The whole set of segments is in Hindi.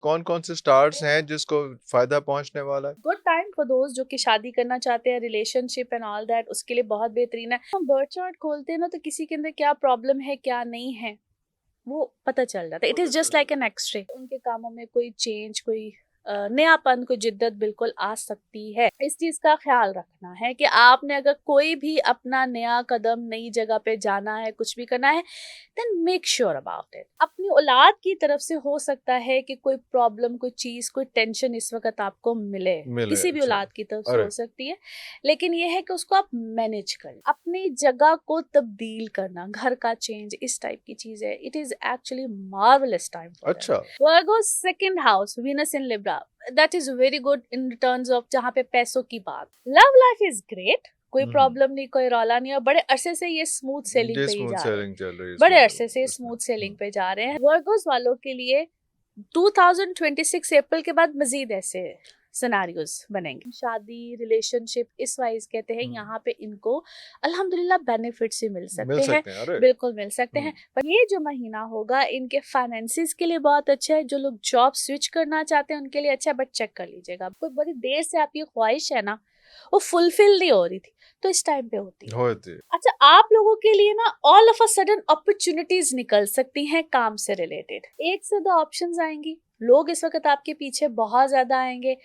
कौन कौन से स्टार्स हैं जिसको फायदा पहुंचने वाला है? गुड टाइम फॉर दोस्त जो कि शादी करना चाहते हैं, रिलेशनशिप एंड ऑल दैट, उसके लिए बहुत बेहतरीन है। हम बर्थ चार्ट खोलते हैं ना, तो किसी के अंदर क्या प्रॉब्लम है क्या नहीं है वो पता चल जाता है। It is just like an xray. उनके कामों में कोई चेंज, कोई नयापन, कोई जिद्दत बिल्कुल आ सकती है। इस चीज का ख्याल रखना है कि आपने अगर कोई भी अपना नया कदम नई जगह पे जाना है, कुछ भी करना है, then make sure about it. अपनी औलाद की तरफ से हो सकता है कि कोई प्रॉब्लम, कोई चीज, कोई टेंशन इस वक्त आपको मिले, किसी भी अच्छा। औलाद की तरफ से अरे हो सकती है, लेकिन ये है कि उसको आप मैनेज करें। अपनी जगह को तब्दील करना, घर का चेंज, इस टाइप की चीज है। It is actually marvellous time. अच्छा। Virgo second house, Venus in Libra, that is very good in terms of जहाँ पे पैसों की बात। लव लाइफ इज ग्रेट, कोई प्रॉब्लम नहीं, कोई रौला नहीं, और बड़े अरसे से ये स्मूथ सेलिंग पे ही स्मूथ जा रहे हैं। सेलिंग चल रही है बड़े अरसे से स्मूथ सेलिंग पे जा रहे हैं। वर्गोस वालों के लिए 2026 अप्रैल के बाद मजीद ऐसे सिनारियोज बनेंगे। शादी, रिलेशनशिप, इस वाइज कहते हैं, यहाँ पे इनको अल्हम्दुलिल्लाह बेनिफिट्स भी मिल सकते हैं। अरे बिल्कुल मिल सकते हैं। पर ये जो महीना होगा इनके फाइनेंसिस के लिए बहुत अच्छा है। जो लोग जॉब स्विच करना चाहते हैं उनके लिए अच्छा है, बट चेक कर लीजिएगा। कोई बड़ी देर से आपकी ख्वाहिश है ना, वो फुलफिल नहीं हो रही थी, तो इस टाइम पे होती है। अच्छा, आप लोगों के लिए ना all of a sudden opportunities निकल सकती हैं काम से रिलेटेड। एक से दो ऑप्शंस आएंगी। लोग इस वक्त आपके पीछे बहुत ज्यादा आएंगे।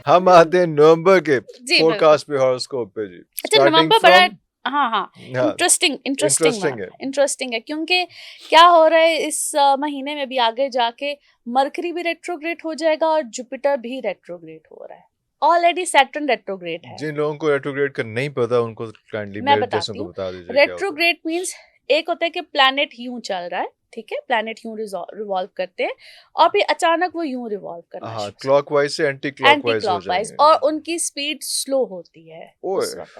हम आते हैं नवंबर के जी, फोरकास्ट पे, हॉरोस्कोप पे जी। अच्छा, नवंबर बड़ा हाँ, इंटरेस्टिंग है क्योंकि क्या हो रहा है इस महीने में भी, आगे जाके मरकरी भी रेट्रोग्रेड हो जाएगा और जुपिटर भी रेट्रोग्रेड हो रहा है। ऑलरेडी सैटर्न रेट्रोग्रेड है। जिन लोगों को रेट्रोग्रेड का नहीं पता उनको काइंडली मैं मेरे जैसों बताती को हूँ। बता दीजिए। रेट्रोग्रेड मीन्स एक होता है कि प्लैनेट यूं चल रहा है, ठीक है, प्लैनेट यूं रिवॉल्व करते हैं और फिर अचानक वो यूं रिवॉल्व करना हाँ, क्लॉकवाइज से एंटी क्लॉकवाइज हो जाएंगे और उनकी स्पीड स्लो होती है उस वक्त,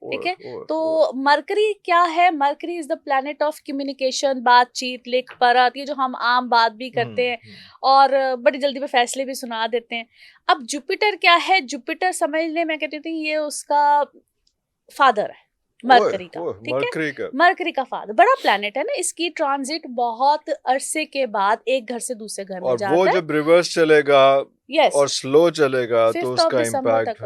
ठीक है। तो मरकरी क्या है? Mercury is the planet of communication, बातचीत, लिख पढ़त, ये जो हम आम बात भी करते हैं और बड़ी जल्दी में फैसले भी सुना देते हैं। अब जुपिटर क्या है? जुपिटर समझने मैं कहती थी ये उसका फादर है, मरकरी का, ठीक है। मरकरी का फादर, बड़ा प्लैनेट है ना। इसकी ट्रांजिट बहुत अरसे के बाद एक घर से दूसरे घर में जाता है। वो जब रिवर्स चलेगा और स्लो चलेगा तो उसका इम्पैक्ट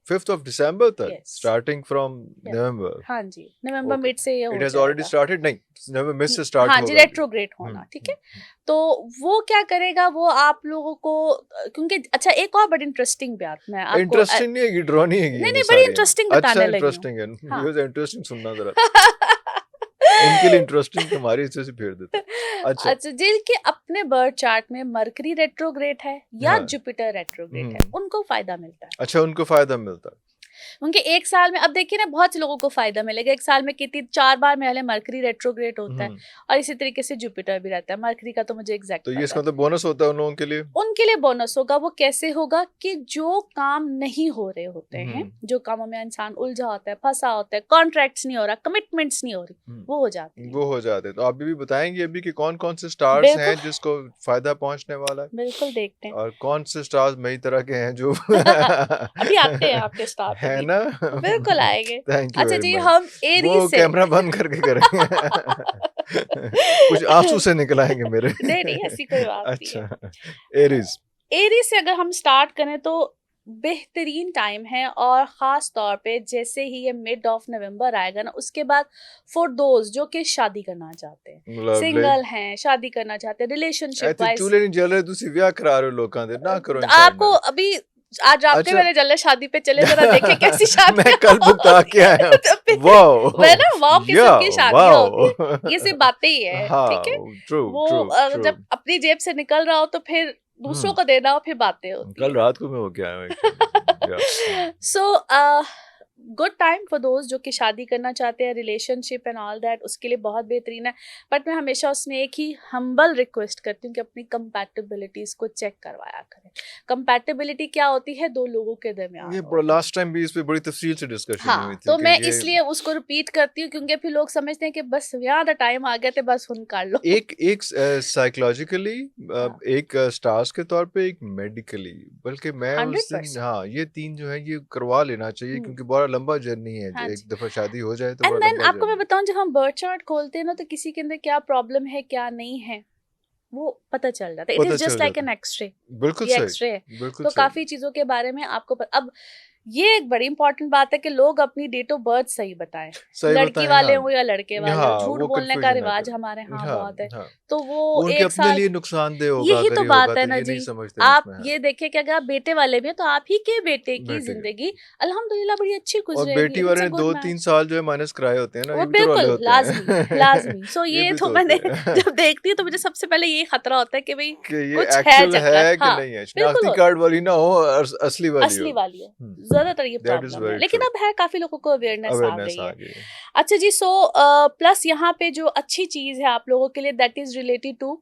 5th of December तक, स्टार्टिंग फ्रॉम नवंबर। हाँ जी, नवंबर मिड से ये हो जाएगा। इट हैज ऑलरेडी स्टार्टेड, नहीं, नवंबर मिड से स्टार्ट होगा। हाँ जी, रेट्रोग्रेड होना, ठीक है। तो वो क्या करेगा, वो आप लोगों को, क्योंकि अच्छा एक और बड़ी इंटरेस्टिंग बात मैं आपको, इंटरेस्टिंग नहीं है, ड्रॉनी है, नहीं बड़ी इंटरेस्टिंग बताने लगी हूं। इंटरेस्टिंग है, मुझे इंटरेस्टिंग सुनना जरा। इनके लिए इंटरेस्टिंग तुम्हारी हिस्से से फेर देते हैं। अच्छा, जिनके अपने बर्थ चार्ट में मरकरी रेट्रोग्रेड है या जुपिटर रेट्रोग्रेड है, उनको फायदा मिलता है। अच्छा, उनको फायदा मिलता है उनके एक साल में। अब देखिए ना, बहुत से लोगों को फायदा मिलेगा। एक साल में कितनी 4 बार में मरकरी रेट्रोग्रेड होता है और इसी तरीके से जुपिटर भी रहता है। मरकरी का तो मुझे एग्जैक्ट तो ये इसका मतलब बोनस होता है उन लोगों के लिए। उनके लिए बोनस होगा। वो कैसे होगा कि जो काम नहीं हो रहे होते हैं, जो कामों में इंसान उलझा होता है, फंसा होता है, कॉन्ट्रैक्ट्स नहीं हो रहा, कमिटमेंट्स नहीं हो रही, वो हो जाते हैं। तो आप भी बताएंगे अभी कि कौन कौन से स्टार्स हैं जिसको फायदा पहुंचने वाला है। बिल्कुल देखते हैं। और कौन से स्टार्स मई तरह के हैं जो अभी आते हैं आपके स्टार है ना। बिल्कुल आएंगे। Thank you. अच्छा जी, हम एरीज से कैमरा बंद करके करेंगे। कुछ आंसू से निकल आएंगे मेरे। नहीं ऐसी कोई बात नहीं है। अच्छा, एरीज से अगर हम स्टार्ट करें तो बेहतरीन टाइम है, और ख़ास तौर पे जैसे ही ये मिड ऑफ नवंबर आएगा ना, उसके बाद फॉर दोज जो कि शादी करना चाहते हैं, सिंगल हैं, शादी करना चाहते हैं, रिलेशनशिप वाइज चूल्हे नहीं जल रहे, तुसी ब्याह करा रहे हो लोगों दे, ना करो। आपको अभी आज रात मैंने जल्ले शादी पे चले, जरा देखे कैसी शादी। मैं कल बुकता के आया। वाओ, ना वाओ किस्म की शादियां होती, ये सिर्फ बातें ही है, ठीक है। वो जब अपनी जेब से निकल रहा हो तो फिर दूसरों को देना हो, फिर बातें होती कल रात को मैं हो गया। So good time for those जो कि शादी करना चाहते हैं, रिलेशनशिप एंड ऑल दैट, उसके लिए बहुत बेहतरीन है। बट मैं हमेशा उसमें एक ही हम्बल रिक्वेस्ट करती हूँ कि अपनी कंपैटिबिलिटीज को चेक करवाया करें। कंपैटिबिलिटी क्या होती है? दो लोगों के दरमियान। ये लास्ट टाइम भी इस पे बड़ी तफसील से डिस्कशन हुई थी। तो मैं इसलिए उसको रिपीट करती हूँ क्योंकि फिर लोग समझते हैं कि बस यहाँ द टाइम आ गया थे, बस हुन कर लो। एक साइकोलॉजिकली, एक स्टार्स के तौर पे, एक मेडिकली, बल्कि मैं उस दिन ये 3 जो है ये करवा लेना चाहिए क्योंकि बड़ा लंबा जर्नी है। एक दफा शादी हो जाए तो बड़ा लंबा। आपको मैं बताऊं, जब हम बर्थ चार्ट खोलते हैं ना तो किसी के अंदर क्या प्रॉब्लम है क्या नहीं है वो पता चल जाता है। It is just like an xray. बिल्कुल सही, एक्सरे है तो काफी चीजों के बारे में आपको अब ये एक बड़ी इंपॉर्टेंट बात है कि लोग अपनी डेट ऑफ बर्थ सही बताएं, लड़की वाले हो या लड़के वाले हो। झूठ बोलने का रिवाज हमारे यहाँ बहुत है। तो वो उनके अपने लिए नुकसानदेह होगा। यही तो बात है ना जी। आप ये देखिए कि अगर आप बेटे वाले भी हैं तो आप ही के बेटे की जिंदगी अल्हम्दुलिल्लाह बड़ी अच्छी गुजरेगी। और बेटी वाले 2-3 साल जो है माइनस कराए होते हैं ना, वो बिल्कुल लाजमी। सो ये तो मैंने जब देखती हूँ तो मुझे सबसे पहले यही खतरा होता है कि भाई कुछ है कि नहीं है, शनाख्ती कार्ड वाली ना हो, असली वाली हो। ज्यादातर ये प्रॉब्लम है, लेकिन अब है काफी लोगों को अवेयरनेस आ गई है। अच्छा जी, सो प्लस यहाँ पे जो अच्छी चीज है आप लोगों के लिए, दैट इज रिलेटेड टू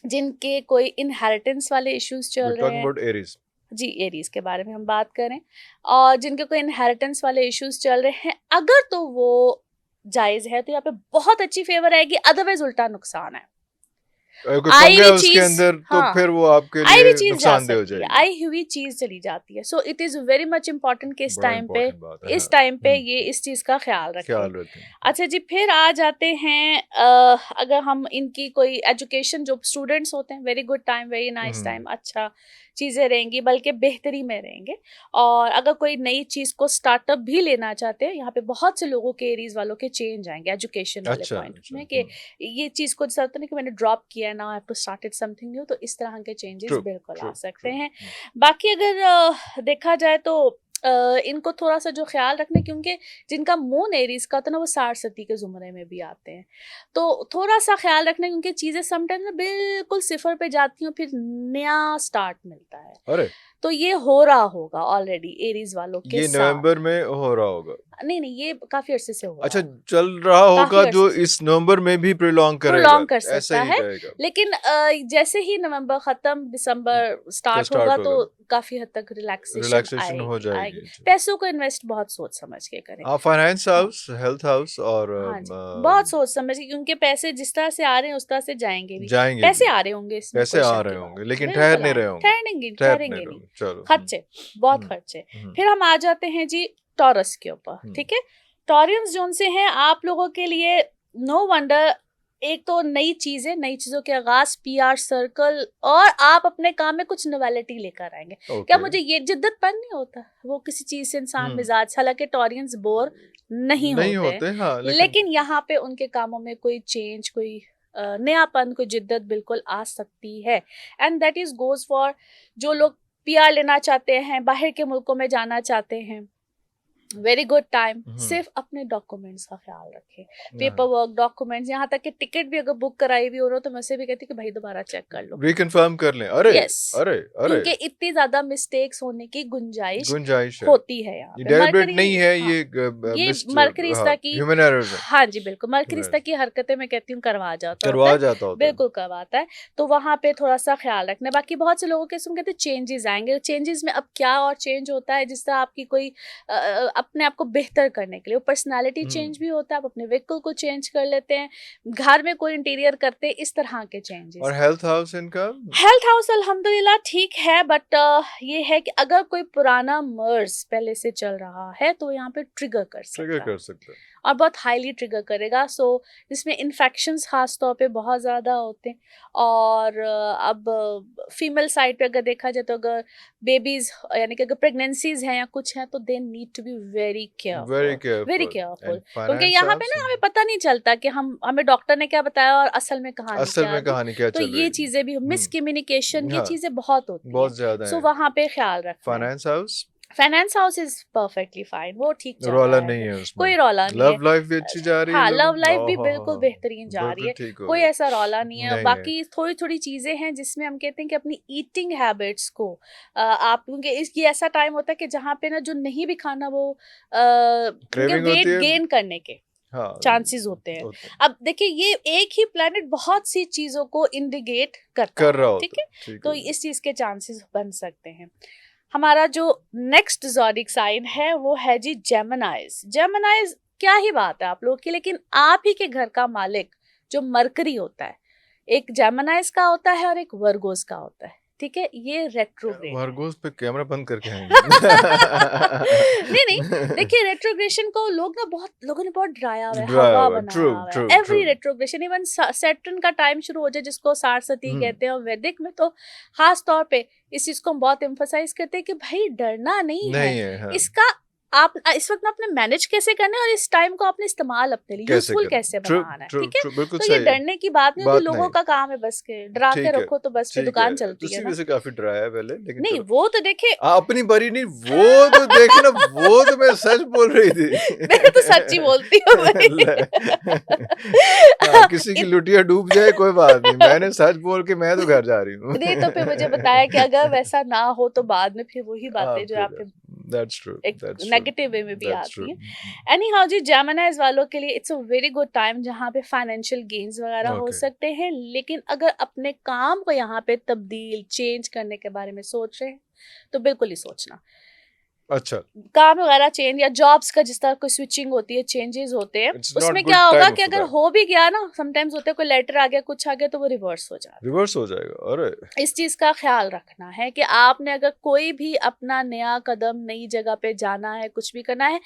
जिनके कोई इनहेरिटेंस वाले इश्यूज चल रहे हैं जी, एरीज के बारे में हम बात करें, और जिनके कोई इनहेरिटेंस वाले इश्यूज चल रहे हैं, अगर तो वो जायज है तो यहाँ पे बहुत अच्छी फेवर आएगी, अदरवाइज उल्टा नुकसान है। आई हुई उसके अंदर तो फिर वो आपके लिए नुकसानदेह हो जाएगी। आई हुई चीज चली जाती है। So it is very much important कि इस टाइम पे ये इस चीज का ख्याल रखें। अच्छा जी, फिर आ जाते हैं अगर हम इनकी कोई एजुकेशन, जो स्टूडेंट्स होते हैं, very good time, very nice time, अच्छा चीज़ें रहेंगी, बल्कि बेहतरी में रहेंगे। और अगर कोई नई चीज़ को स्टार्टअप भी लेना चाहते हैं, यहाँ पे बहुत से लोगों के एरीज वालों के चेंज आएंगे एजुकेशन वाले पॉइंट में, कि ये चीज़ को जैसा नहीं कि मैंने ड्रॉप किया है, now I have to started something new, तो इस तरह के चेंजेस बिल्कुल आ सकते हैं। बाकी अगर देखा जाए तो इनको थोड़ा सा जो ख्याल रखना, क्योंकि जिनका मून एरीज का होता है ना वो 60 के जुमरे में भी आते हैं, तो थोड़ा सा ख्याल रखना, क्योंकि चीज़ें समटाइम्स बिल्कुल सिफर पे जाती हैं, फिर नया स्टार्ट मिलता है। अरे तो ये हो रहा होगा ऑलरेडी एरीज वालों के ये नवंबर में हो रहा होगा। नहीं, ये काफी अरसे से हुआ। अच्छा, चल रहा होगा जो इस नवंबर में भी प्रोलॉन्ग कर सकता है, लेकिन जैसे ही नवंबर खत्म, दिसंबर स्टार्ट होगा तो काफी हद तक रिलैक्सेशन हो जाएगी। पैसों को इन्वेस्ट बहुत सोच समझ के करें। फाइनेंस हाउस, हेल्थ हाउस, और बहुत सोच समझ के, क्योंकि पैसे जिस तरह से आ रहे हैं उस तरह से जाएंगे भी। पैसे आ रहे होंगे, पैसे आ रहे होंगे, लेकिन ठहर नहीं रहे होंगे, ठहरेंगे नहीं। खर्चे, बहुत खर्चे। फिर हम आ जाते हैं जी टॉरस के ऊपर। ठीक है, टॉरियंस जोन से हैं आप लोगों के लिए नो वंडर, एक तो नई चीज़ों के आगाज, पीआर सर्कल, और आप अपने काम में कुछ नोवेलिटी लेकर आएंगे। क्या मुझे ये जिद्दतपन नहीं होता, वो किसी चीज से इंसान मिजाज, हालांकि टॉरियंस बोर नहीं होते हाँ, लेकिन यहाँ पे उनके कामों में कोई चेंज, कोई नयापन, कोई जिद्दत बिल्कुल आ सकती है। And that is goes for जो लोग पीआर लेना चाहते हैं, बाहर के मुल्कों में जाना चाहते हैं, वेरी गुड टाइम। सिर्फ अपने डॉक्यूमेंट्स का ख्याल रखें, पेपर वर्क, डॉक्यूमेंट्स, यहाँ तक कि टिकट भी अगर बुक कराई हुई हो तो मैं से भी कहती कि भाई दोबारा चेक कर लो, रिकन्फर्म कर लें। अरे yes. अरे क्योंकि इतनी ज्यादा मिस्टेक्स होने की गुंजाइश होती है यहाँ पे। डेलिब्रेट नहीं है, ये मरकरिस्ता की, हाँ जी बिल्कुल, मरकरिस्ता की हरकतें मैं कहती हूँ करवा जाता है, बिल्कुल करवाता है। तो वहाँ पे थोड़ा सा ख्याल रखना। बाकी बहुत से लोगों के कहते हैं चेंजेस आएंगे, चेंजेस में अब क्या और चेंज होता है, जिस तरह आपकी कोई अपने आप को बेहतर करने के लिए, वो पर्सनालिटी चेंज भी होता है, आप अपने व्हीकल को चेंज कर लेते हैं, घर में कोई इंटीरियर करते हैं, इस तरह के चेंजेस। और हेल्थ हाउस, इनका हेल्थ हाउस अल्हम्दुलिल्लाह ठीक है, बट ये है कि अगर कोई पुराना मर्ज पहले से चल रहा है तो यहाँ पे ट्रिगर कर सकता है और बहुत हाईली ट्रिगर करेगा। सो इसमें इन्फेक्शंस खास तौर पे बहुत ज़्यादा होते हैं। और अब फीमेल साइड पे अगर देखा जाए तो अगर बेबीज, यानी कि अगर प्रेगनेंसीज हैं या कुछ हैं, तो they need to be very careful, क्योंकि यहाँ पे ना हमें पता नहीं चलता कि हमें डॉक्टर ने क्या बताया और असल में कहानी क्या, तो ये चीज़ें भी, मिसकम्युनिकेशन, ये चीज़ें बहुत होती हैं, सो वहाँ पे ख्याल रखना। Finance house, finance house is perfectly fine, वो ठीक चल रौला रहा नहीं है, है उसमें। कोई रौला नहीं लव है। लाइफ भी अच्छी जा रही है, हाँ, लव लाइफ भी ओहो बिल्कुल बेहतरीन जा रही बिल्कुल है, ठीक हो कोई गई। ऐसा रौला नहीं है। नहीं बाकी थोड़ी थोड़ी चीजें हैं जिसमें हम कहते हैं कि अपनी ईटिंग हैबिट्स को आप, क्योंकि ये ऐसा टाइम होता है कि जहाँ पे ना जो नहीं भी खाना वो क्योंकि क्रेविंग होती वेट है। गेन करने के हाँ चांसेस होते हैं। होते हैं। अब देखिए ये एक ही प्लेनेट बहुत सी चीजों को इंडिकेट करता कर रहा है, होता ठीक है, ठीक तो है। इस चीज के चांसेस बन सकते हैं। हमारा जो नेक्स्ट ज़ोडिक साइन है वो है जी जेमिनाइज। जेमिनाइज क्या ही बात है आप लोग की, लेकिन आप ही के घर का मालिक जो मरकरी होता है, एक जेमिनाइज का होता है और एक वर्गोस का होता है, ठीक है, ये रेट्रोग्रेड। वर्गोस पे कैमरा बंद करके आएंगे। नहीं देखिए रेट्रोग्रेशन को लोग ना बहुत लोगों ने बहुत डराया हुआ है, ड्राई हवा हुआ, बनाया हुआ है। एवरी रेट्रोग्रेशन, इवन सैटर्न का टाइम शुरू हो जाए जिसको सारस्वती कहते हैं, और वैदिक में तो खास तौर पे इस चीज को हम बहुत एम्फसाइज करते हैं कि भाई डरना नहीं है, हाँ। इसका आप इस वक्त आपने मैनेज कैसे करना है और इस टाइम को आपने इस्तेमाल अपने लिए यूजफुल कैसे बनाना है, ठीक है। बिल्कुल तो ये सही डरने की बात नहीं, तो बात लोगों नहीं। का काम है बस के डरा के ठीक है, रखो तो बस पे ठीक दुकान है। चलती है तुसी ना। वैसे काफी डराया पहले, लेकिन नहीं चलो। वो तो देखे अपनी बारी नहीं, वो तो देखे ना, वो तो मैं सच बोल रही थी। मैं तो सच्ची बोलती हूँ भाई। हाँ, किसी की लुटिया डूब जाए कोई बात नहीं, मैंने सच बोल के मैं तो घर जा रही हूँ। नहीं तो फिर मुझे बताया कि अगर वैसा ना हो तो बाद में फिर वही बातें जो आपके That's true. एक That's नेगेटिव वे में भी That's आती true. हैं। एनी हाउ जी, जेमिनाइज वालों के लिए it's a very good time जहाँ पे फाइनेंशियल गेन्स वगैरह हो Okay. सकते हैं, लेकिन अगर अपने काम को यहाँ पे तब्दील चेंज करने के बारे में सोच रहे हैं तो बिल्कुल ही सोचना। अच्छा, काम वगैरह चेंज या जॉब्स का जिस तरह कोई स्विचिंग होती है, चेंजेस होते हैं, It's not उसमें good क्या होगा time कि for अगर that. हो भी गया ना, समटाइम्स होता है कोई लेटर आ गया, कुछ आ गया, तो वो रिवर्स हो जाता है। रिवर्स हो जाएगा। अरे इस चीज का ख्याल रखना है कि आपने अगर कोई भी अपना नया कदम नई जगह पे जाना है, कुछ भी करना है,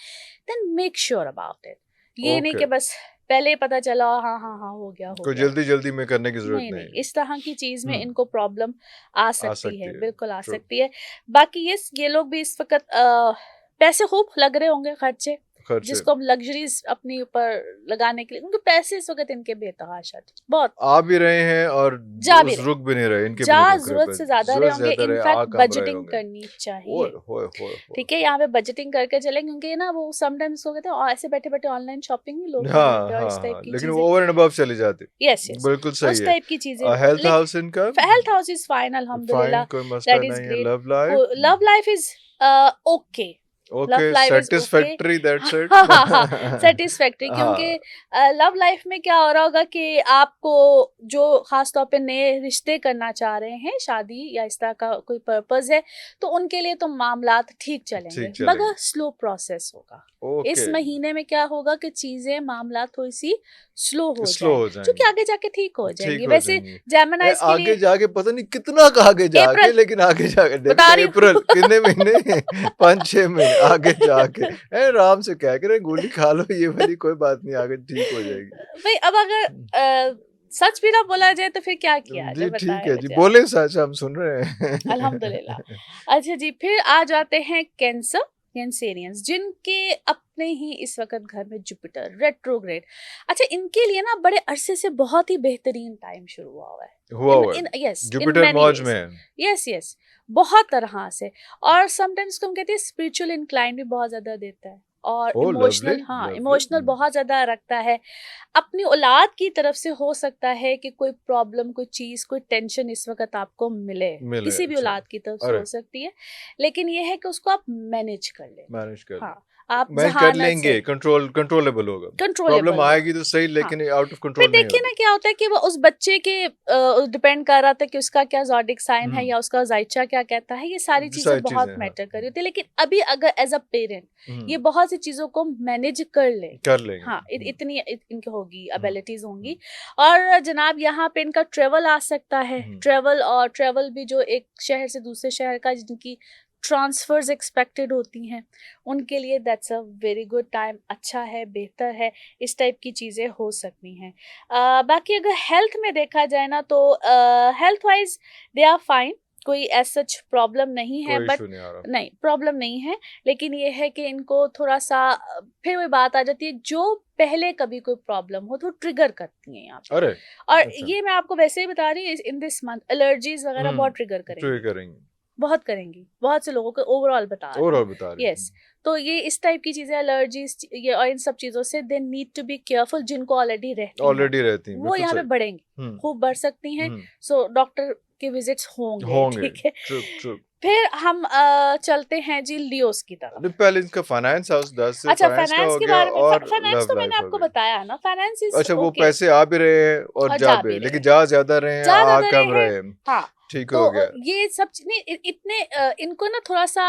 then make sure about it. ये नहीं Okay. कि बस पहले पता चला हाँ हाँ हाँ हो गया कोई जल्दी में करने की जरूरत नहीं नहीं। इस तरह की चीज में हम्म। इनको प्रॉब्लम आ सकती सकती है, है, बिल्कुल आ true. सकती है। बाकी ये लोग भी इस वक्त पैसे खूब लग रहे होंगे खर्चे, खर्चे जिसको हम लग्जरीज अपने ऊपर लगाने के लिए, क्योंकि पैसे इस वक्त इनके बेतहाशा बहुत आ भी रहे हैं और जा भी रुक भी नहीं रहे, इनके भी जा नहीं रुक रहे, जरूरत से ज्यादा रहे होंगे। ज्यादा रहे, आ इनफैक्ट कम रहे बजटिंग होंगे। करनी चाहिए, ओए ठीक है, यहाँ पे बजटिंग करके चलें, क्योंकि ना वो समटाइम्स हो गए थे और ऐसे बैठे बैठे ऑनलाइन शॉपिंग भी लोग कर हाँ लेते हैं और इस टाइप हाँ, की लेकिन चीजें, ओवर एंड अबव चली जाती। यस बिल्कुल सही उस है। टाइप की चीजें। हेल्थ हाउस इनका, health house is fine fine, अल्हम्दुलिल्लाह, कोई मसला दैट इज नहीं है। Great. Love life, love life is okay, okay, satisfactory, that's it. Satisfactory, क्योंकि लव लाइफ में क्या हो रहा होगा कि आपको जो खास तौर पे नए रिश्ते करना चाह रहे हैं, शादी या इस तरह का कोई पर्पस है, तो उनके लिए तो मामलात ठीक चलेंगे, मगर स्लो प्रोसेस होगा। इस महीने में क्या होगा कि चीजें मामलात थोड़ी सी स्लो हो जाएंगे, क्योंकि आगे जाके ठीक हो जाएंगी। वैसे जेमिनाइज के लिए आगे जाके पता नहीं कितना का आगे जाके, लेकिन आगे जाके अप्रैल कितने महीने 5-6 महीने आगे जाके आराम से क्या करें, गोली खा लो ये वाली, कोई बात नहीं, आगे ठीक हो जाएगी भाई। अब अगर सच भी ना बोला जाए तो फिर क्या किया जी, जाए, ठीक है जी, बोले सच, हम सुन रहे हैं। अल्हम्दुलिल्लाह। अच्छा जी, फिर आ जाते हैं कैंसेरियंस, जिनके अपने ही इस वक्त घर में जुपिटर रेट्रोग्रेड। अच्छा, इनके लिए ना बड़े अरसे से बहुत ही बेहतरीन टाइम शुरू हुआ है। यस, जुपिटर मौज में, यस बहुत तरह से, और समटाइम्स हम कहते हैं स्पिरिचुअल इंक्लाइन भी बहुत ज्यादा देता है, और इमोशनल, हाँ इमोशनल बहुत ज्यादा रखता है। अपनी औलाद की तरफ से हो सकता है कि कोई प्रॉब्लम, कोई चीज, कोई टेंशन इस वक्त आपको मिले किसी भी औलाद की तरफ से हो सकती है, लेकिन ये है कि उसको आप मैनेज कर ले। हाँ, आप कर लेंगे, कंट्रोलेबल होगा। प्रॉब्लम आएगी तो सही, लेकिन आउट ऑफ कंट्रोल नहीं होगी। देखिए ना क्या होता है कि वो उस बच्चे के डिपेंड कर रहा था कि उसका क्या ज़ोडिक साइन है या उसका जायचा क्या कहता है, ये सारी चीजें बहुत मैटर कर रही होती है। लेकिन अभी अगर एज अ पेरेंट ये बहुत सी चीजों को मैनेज कर लेंगे, हाँ इतनी इनकी होगी, एबिलिटीज होंगी। और जनाब यहाँ पे इनका ट्रेवल आ सकता है, ट्रेवल भी जो एक शहर से दूसरे शहर का, जिनकी ट्रांसफर्स एक्सपेक्टेड होती हैं, उनके लिए that's a very good time, अच्छा है, बेहतर है, इस टाइप की चीज़ें हो सकती हैं। बाकी अगर हेल्थ में देखा जाए ना तो health wise they are fine, कोई ऐसा सच प्रॉब्लम नहीं है, बट नहीं प्रॉब्लम नहीं है, लेकिन ये है कि इनको थोड़ा सा फिर वही बात आ जाती है, जो पहले कभी कोई प्रॉब्लम हो तो ट्रिगर करती हैं यहाँ पे। और ये मैं आपको वैसे ही बता रही हूँ, इन दिस मंथ एलर्जीज वगैरह बहुत ट्रिगर करेंगे। बहुत करेंगी, बहुत से लोगों को ओवरऑल बता रही है। यस। तो ये इस टाइप की चीजें, एलर्जीज ये और इन सब चीजों से they need to be careful. जिनको ऑलरेडी रहती हैं वो यहाँ पे बढ़ेंगी, खूब बढ़ सकती हैं। सो डॉक्टर के विजिट्स होंगे, ठीक है। फिर हम चलते हैं जी लियोस की तरफ। पहले इनका फाइनेंस हाउस 10 से अच्छा, फाइनेंस फाइनेंस के बारे में, फाइनेंस तो मैंने आपको बताया ना, फाइनेंस इज अच्छा, वो पैसे आ भी रहे हैं और जा भी, लेकिन जा ज्यादा रहे हैं, आ कम रहे हैं। हाँ, ठीक तो हो गया। ये सब नहीं इतने इनको ना थोड़ा सा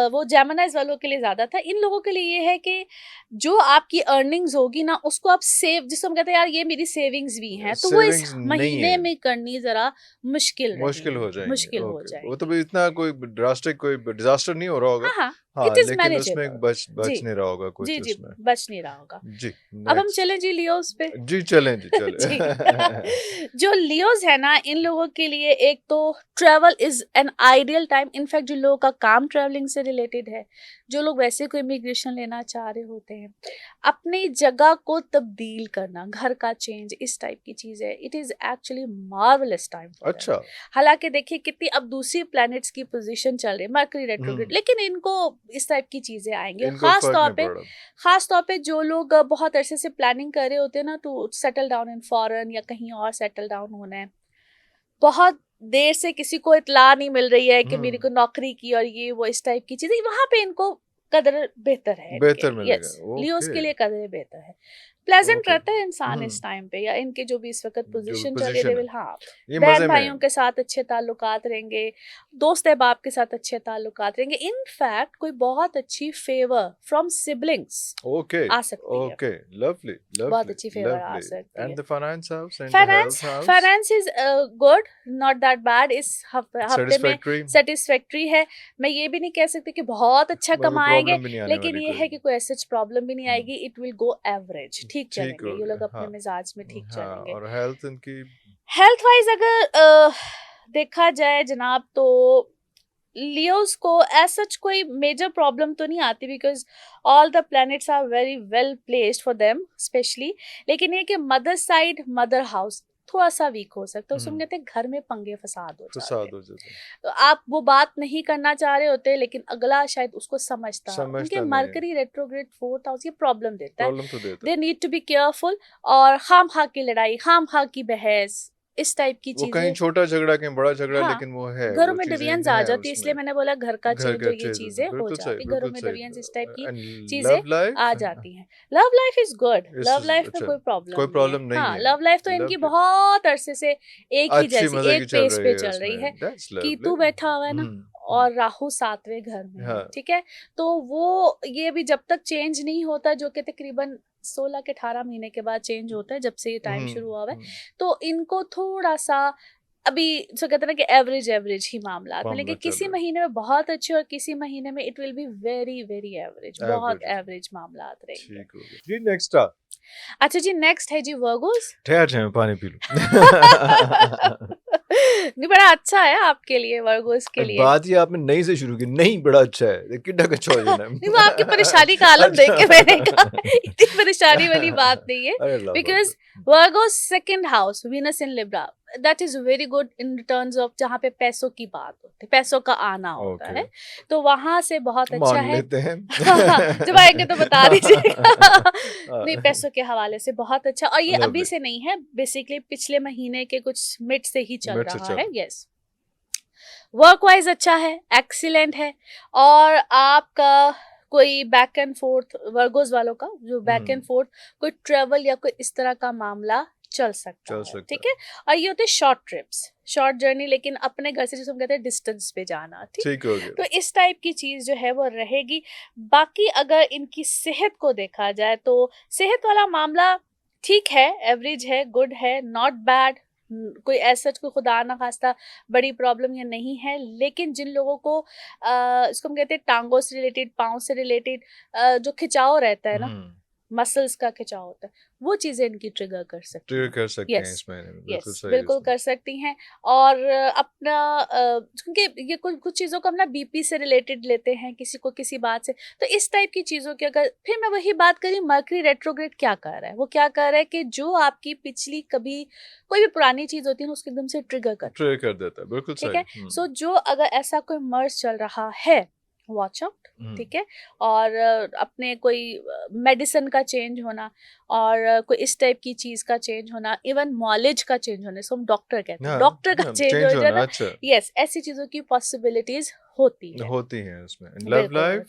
वो जेमिनाइज वालों के लिए ज्यादा था। इन लोगों के लिए ये है कि जो आपकी अर्निंग्स होगी ना उसको आप सेव, जिसको हम कहते हैं यार ये मेरी सेविंग्स भी हैं, तो वो इस महीने में करनी जरा मुश्किल हो जाएगी। वो तो इतना कोई ड्रास्टिक कोई डिजास्टर नहीं हो रहा होगा। हाँ, इट इज लेकिन उसमें बच नहीं रहा होगा कुछ। जी, बच नहीं रहा होगा जी। अब हम चलें जी लियोस पे। जी चलें जी। जो लियोस है ना, इन लोगों के लिए एक तो travel is an ideal time. In fact जो लोगों का काम ट्रैवलिंग से रिलेटेड है, जो लोग वैसे कोई इमिग्रेशन लेना चाह रहे होते हैं, अपनी जगह को तब्दील करना, घर का चेंज, इस टाइप की चीज है, it is actually marvellous time. अच्छा, हालांकि देखिए कितनी अब दूसरी प्लैनेट्स की पोजीशन चल रही है, मरकरी रेट्रोग्रेड, लेकिन इनको इस टाइप की चीजें आएंगी। खास तौर पे जो लोग बहुत अरसे से प्लानिंग कर रहे होते हैं ना to settle down in foreign या कहीं और सेटल डाउन होना है, बहुत देर से किसी को इतला नहीं मिल रही है कि मेरी को नौकरी की और ये वो इस टाइप की चीजें, वहां पे इनको कदर बेहतर है, यस, लियोस के लिए कदर बेहतर है। प्लेजेंट रहता है इंसान इस टाइम पे, या इनके जो भी इस वक्त पोजीशन चल रही है, हाँ, बहन भाइयों के साथ अच्छे ताल्लुकात रहेंगे, दोस्त अहबाब के साथ अच्छे ताल्लुकात रहेंगे। इनफैक्ट कोई बहुत अच्छी फेवर फ्रॉम सिबलिंग्स आ सकती है। लवली, बहुत अच्छी फेवर आ सकती है। And the finance house, finance is good, not that bad. इस हफ्ते में सेटिस्फैक्टरी है। मैं ये भी नहीं कह सकती कि बहुत अच्छा कमाएंगे, लेकिन ये है कि कोई ऐसी प्रॉब्लम भी नहीं आएगी। इट विल गो एवरेज, ठीक चलेंगे ये लोग अपने मिजाज में, ठीक चलेंगे। और हेल्थ इनकी, हेल्थ वाइज अगर देखा जाए जनाब, तो लियोस को एज सच कोई मेजर प्रॉब्लम तो नहीं आती, because all the planets are very well placed for them specially. लेकिन ये कि मदर साइड, मदर हाउस थोड़ा सा वीक हो सकता है। उसमें कहते हैं घर में पंगे फसाद हो जाते हैं। तो आप वो बात नहीं करना चाह रहे होते, लेकिन अगला शायद उसको समझता है। उनके मरकरी रेट्रोग्रेड 4th हाउस ये प्रॉब्लम देता है। They need to be careful. और खाम खा की लड़ाई, खाम खा की बहस, इस टाइप की चीजें, कहीं छोटा झगड़ा कहीं बड़ा झगड़ा, लेकिन वो है घरों में डिवीजन्स आ जाती है। इसलिए मैंने बोला घर का चेंज, ये चीजें हो जाती, घरों में डिवीजन्स, इस टाइप की चीजें आ जाती हैं। Love life is good, love life में कोई प्रॉब्लम नहीं है। लव लाइफ तो इनकी बहुत अरसे से एक ही जैसी, एक पेस पे चल रही है कि तू बैठा हुआ है ना और राहु 7वें घर में है, ठीक है। तो वो ये भी जब तक चेंज नहीं होता, जो कि तकरीबन 16 के 18 महीने के बाद चेंज होता है, जब से ये टाइम शुरू हुआ है, तो इनको थोड़ा सा अभी जो कहते हैं ना कि एवरेज ही मामला में, लेकिन किसी महीने में बहुत अच्छे और किसी महीने में it will be very very average, बहुत एवरेज मामला रहेंगे जी। नेक्स्ट अच्छा जी, नेक्स्ट है जी वर्गोस। ठहर पानी पी लूं। नहीं, बड़ा अच्छा है आपके लिए, वर्गोस के लिए। बात ये आपने नहीं से शुरू की, नहीं बड़ा अच्छा है, कितना अच्छा हो जाना है। नहीं, वो आपकी परेशानी का आलम देख के मैंने कहा इतनी परेशानी वाली बात नहीं है, because Virgo's second house, Venus in Libra, that is very good in terms of जहाँ पे पैसों की बात होती है, पैसों का आना होता है, तो वहां से बहुत अच्छा है। लेते हैं। जब आएंगे तो बता दीजिएगा। नहीं, पैसों के हवाले से बहुत अच्छा, और ये अभी से नहीं है, बेसिकली पिछले महीने के कुछ मिड से ही चल रहा है। यस, वर्क वाइज अच्छा है, एक्सीलेंट है। और आपका कोई बैक एंड फोर्थ, वर्गोस वालों का जो बैक एंड फोर्थ कोई ट्रेवल या कोई इस तरह का मामला चल सकता है, ठीक है। और ये होते शॉर्ट ट्रिप्स, शॉर्ट जर्नी, लेकिन अपने घर से जिसे हम कहते हैं डिस्टेंस पे जाना, ठीक है। तो इस टाइप की चीज जो है वो रहेगी। बाकी अगर इनकी सेहत को देखा जाए, तो सेहत वाला मामला ठीक है, एवरेज है, गुड है, नॉट बैड, कोई ऐसा कोई खुदा ना खास्ता बड़ी प्रॉब्लम ये नहीं है। लेकिन जिन लोगों को इसको हम कहते हैं टांगों से रिलेटेड, पाँव से रिलेटेड जो खिंचाव रहता है ना, मसल्स का खिंचाव होता है, वो चीजें इनकी ट्रिगर कर सकती हैं। कर सकते हैं यस इसमें, बिल्कुल यस सही बिल्कुल इसमें। कर सकती हैं। और अपना क्योंकि ये कुछ कुछ चीज़ों को अपना बीपी से रिलेटेड लेते हैं, किसी को किसी बात से, तो इस टाइप की चीज़ों की अगर फिर मैं वही बात करी, मर्करी रेट्रोग्रेड क्या कर रहा है, वो क्या कर रहा है कि जो आपकी पिछली कभी कोई भी पुरानी चीज़ होती है ना, उसको एकदम से ट्रिगर कर, ट्रिगर कर देता है, बिल्कुल ठीक सही। है। सो जो अगर ऐसा कोई मर्ज चल रहा है, वॉच आउट, ठीक है। और अपने कोई मेडिसिन का चेंज होना, और कोई इस टाइप की चीज का चेंज होना, इवन नॉलेज का चेंज होना, इसको हम डॉक्टर कहते हैं, डॉक्टर का चेंज हो जाना, अच्छा यस, ऐसी चीजों की पॉसिबिलिटीज होती है उसमें। Love life,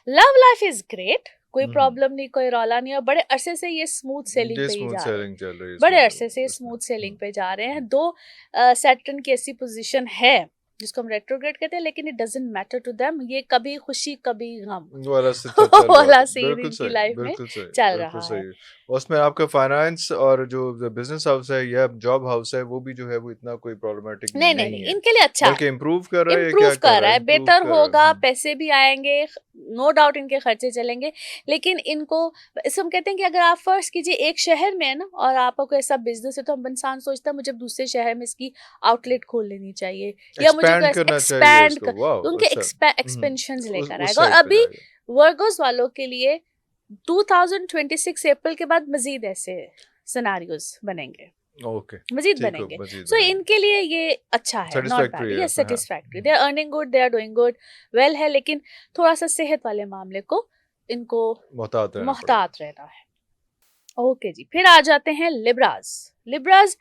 love life is great, कोई प्रॉब्लम नहीं, कोई रौला नहीं, और बड़े अरसे से ये स्मूथ सेलिंग पे ही स्मूथ जा रहे हैं, सेलिंग चल रही है बड़े इसमें, अरसे से स्मूथ सेलिंग पे जा रहे हैं। दो सैटर्न की ऐसी पोजीशन है जिसको हम रेट्रोग्रेड कहते हैं, लेकिन it doesn't matter to them, ये कभी खुशी कभी गम वाला सिस्टम चल रहा वाला है। सीन बिल्कुल इनकी सही, लाइफ में बिल्कुल सही, चल बिल्कुल रहा है। सही। उसमें आपका फाइनेंस और जो बिजनेस हाउस है या जॉब हाउस है, वो भी जो है वो इतना कोई प्रॉब्लमेटिक नहीं नहीं नहीं नहीं, है, इनके लिए अच्छा है, बल्कि इम्प्रूव कर रहा है या इम्प्रूव क्या कर कर रहा रहा है, है, इम्प्रूव बेटर कर रहा होगा, है। पैसे भी आएंगे, नो डाउट इनके खर्चे चलेंगे। लेकिन इनको इसे हम कहते हैं कि अगर आप फर्स्ट कीजिए एक शहर में है ना, और आपका कोई ऐसा बिजनेस है, तो हम इंसान सोचता है मुझे दूसरे शहर में इसकी आउटलेट खोल लेनी चाहिए, या मुझे कोई करना चाहिए एक्सपैंड इसको, वाह, तो उनके अच्छा। एक्सपेंशंस लेकर उस आएगा। और साइड पे अभी जाएगा। वर्गोस वालों के लिए 2026 अप्रैल के बाद मजीद ऐसे सिनारियोज बनेंगे, ओके, मजीद ठीक हो, बनेंगे। मजीद सो बनेंगे। इनके लिए ये अच्छा है, नॉट सेटिस्फैक्टरी बैड, है, ये हाँ। Satisfactory, they are earning good, they are doing good, well है, लेकिन थोड़ा सा सेहत वाले मामले को इनको मोहतात रहना पड़ेगा। मोहतात रहना है। ओके जी, फिर आ जाते हैं लिब्रास। लिब्रास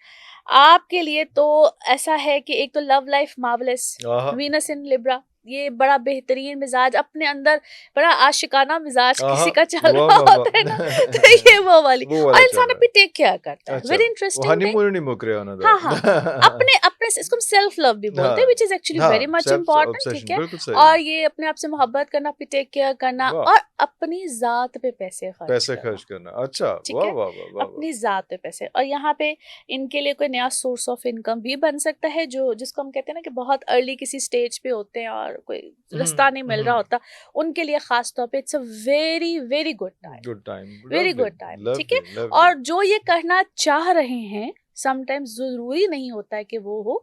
आपके लिए तो ऐसा है कि एक तो लव लाइफ मार्वलेस, आहा, वीनस इन लिब्रा, ये बड़ा बेहतरीन मिजाज, अपने अंदर बड़ा आशिकाना मिजाज आहा, किसी का चल वाह रहा वाह होता है ना, तो वाह। ये वो वाली, वो और वाला चल इंसान रहा अपनी है। टेक केयर करता है, अच्छा, वेरी वो इंटरेस्टिंग थिंग। हनीमून नहीं मुक रहे होना हाँ हाँ, था। अपने अपने इसको हम सेल्फ लव भी बोलते हैं, विच इज एक्चुअली वेरी हाँ, मच सेल्फ इम्पोर्टेंट, ठीक ऑब्सेशन, है। बिल्कुल सही। और ये अपने आप से मोहब्बत करना, अपनी टेक केयर करना, वाह, और अपनी जात पे पैसे खर्च पैसे करना, खर्च करना, अच्छा, ठीक वाह है, वाह वाह वाह वाह। अपनी जात पे पैसे। और यहाँ पे इनके लिए कोई नया सोर्स ऑफ इनकम भी बन सकता है, जो जिसको हम कहते हैं ना कि बहुत अर्ली किसी स्टेज पे होते हैं और कोई रास्ता नहीं मिल रहा होता, उनके लिए खास तौर पे it's a very very good time, good time, very lovely, good time, ठीक है। Lovely, lovely. और जो ये करना चाह रहे हैं, समटाइम्स जरूरी नहीं होता है कि वो हो,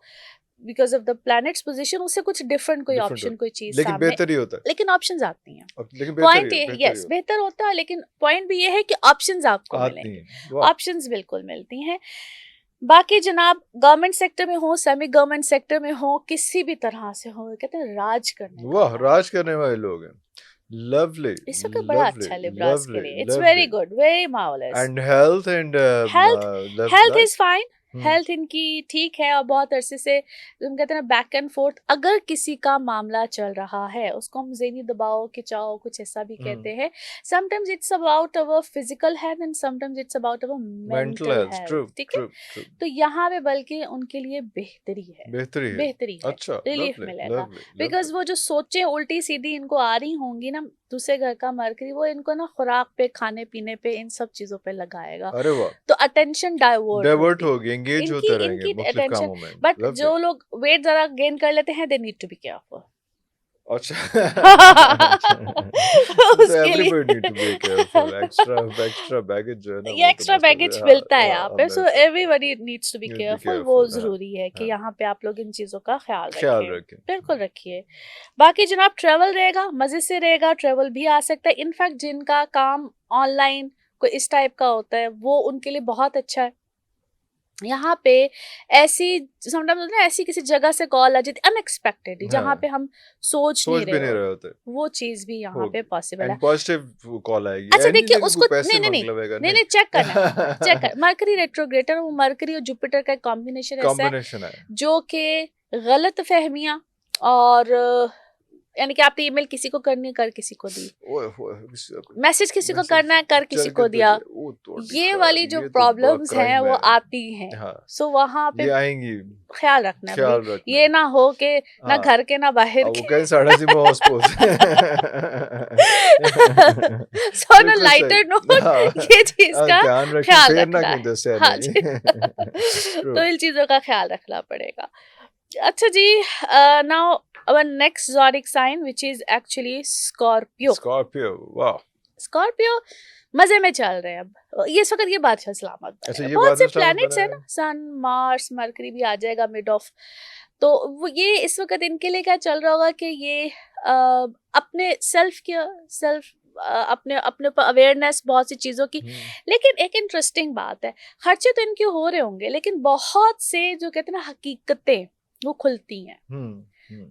because of the planets position, उससे कुछ डिफरेंट कोई डिफरेंट ऑप्शन, होता कोई चीज है, लेकिन सामने, बेहतर ही होता है। लेकिन ऑप्शंस आती हैं। लेकिन पॉइंट ये, बेहतर ही यस, बेहतर होता है, लेकिन पॉइंट भी ये है कि ऑप्शंस आपको आती मिलेंगे, है, वाह। ऑप्शंस बिल्कुल मिलती हैं। बाकी जनाब, गवर्नमेंट सेक्टर में हो, सेमी गवर्नमेंट सेक्टर में हो, किसी भी तरह से हो, कहते हैं राज करने वाह, वाला है, राज करने वाले लोग हैं। लवली, इस वक्त बड़ा लवली, अच्छा है लिब्रास के लवली, लिए, it's very lovely. Good, very marvellous. And health and health, love health life. Is fine, health इनकी ठीक है, और बहुत अरसे से हम कहते हैं ना बैक एंड फोर्थ, अगर किसी का मामला चल रहा है, उसको हम ज़हनी दबाव, खिंचाव, कुछ ऐसा भी कहते हैं। Sometimes it's about our physical health and sometimes it's about our mental mental health, true health, ठीक है। True true. तो यहाँ पे बल्कि उनके लिए बेहतरी है, बेहतरी है, बेहतरी है, अच्छा, रिलीफ लवली, मिलेगा। Lovely, because lovely. वो जो सोचे उल्टी सीधी इनको आ रही होंगी ना, दूसरे घर का मरकरी, वो इनको ना खुराक पे, खाने पीने पे, इन सब चीजों पे लगाएगा, अरे वाह, तो अटेंशन डाइवर्ट होगी, एंगेज इनकी होते रहेंगे इनकी मुख्तलिफ अटेंशन। कामों में, बट लवली। जो लोग वेट जरा गेन कर लेते हैं, they need to be careful. अच्छा। तो उसके everybody need to be careful, लिए एक्स्ट्रा बैगेज जो है ना, ये वो तो एक्स्ट्रा मसला बैगेज है। मिलता है हाँ, यहाँ हाँ, पे, सो हमेशा everybody needs to be need be careful, वो केयरफुल, हाँ, जरूरी है कि हाँ, यहाँ पे आप लोग इन चीजों का ख्याल ख्याल रखें, रखें। बिल्कुल रखिए। बाकी जनाब, ट्रेवल रहेगा, मजे से रहेगा, ट्रेवल भी आ सकता है। इनफैक्ट जिनका काम ऑनलाइन कोई इस टाइप का होता है, वो उनके लिए बहुत अच्छा है। यहाँ पे ऐसी समटाइम्स ना, ऐसी किसी जगह से कॉल आ जाती अनएक्सपेक्टेड, जहाँ पे हम सोच सोच भी नहीं नहीं रहे रहे होते, होते, वो चीज भी यहाँ पे होगी पॉसिबल है। एंड पॉजिटिव कॉल आएगी, अच्छा ऐसी देखिए नहीं कि उसको, कोई पैसे नहीं नहीं मांग नहीं लवेगा, नहीं नहीं, चेक करना है, चेक कर, मरकरी रेट्रोग्रेटर, वो मरकरी और जुपिटर का कॉम्बिनेशन ऐसा है कॉम्बिनेशन है। जो कि गलत फहमियां, और यानी कि आपने ईमेल किसी को करनी है, कर किसी को दी, मैसेज किसी को करना है, कर किसी को दिया, ये वाली जो प्रॉब्लम्स हैं वो आती हैं। सो वहां पे ये आएंगी, ख्याल रखना है भाई, रखना ये ना हो के ना घर के ना बाहर वो के। कहीं साढ़ा सी मोहस पोस। So on a lighter note ये चीज का ध्यान रखें, ख्याल फिर ना रखना कहीं है, दसे हाँ नहीं। जी। तो इन चीजों का ख्याल रखना पड़ेगा। अच्छा जी, now our next zodiac sign which is actually Scorpio. Scorpio, wow. Scorpio मजे में चल रहे हैं अब, ये इस वक्त ये बादशाह सलामत बने अच्छा, हुए। ये बहुत से बादशाह सलामत प्लैनेट्स बने है हुए ना, सन, मार्स, मरकरी भी आ जाएगा मिड ऑफ, तो वो ये इस वक्त इनके लिए क्या चल रहा होगा कि ये अपने सेल्फ अपने अपने ऊपर अवेयरनेस बहुत सी चीज़ों की। लेकिन एक इंटरेस्टिंग बात है, खर्चे तो इनके हो रहे होंगे लेकिन बहुत से जो कहते हैं ना हकीकतें वो खुलती हैं,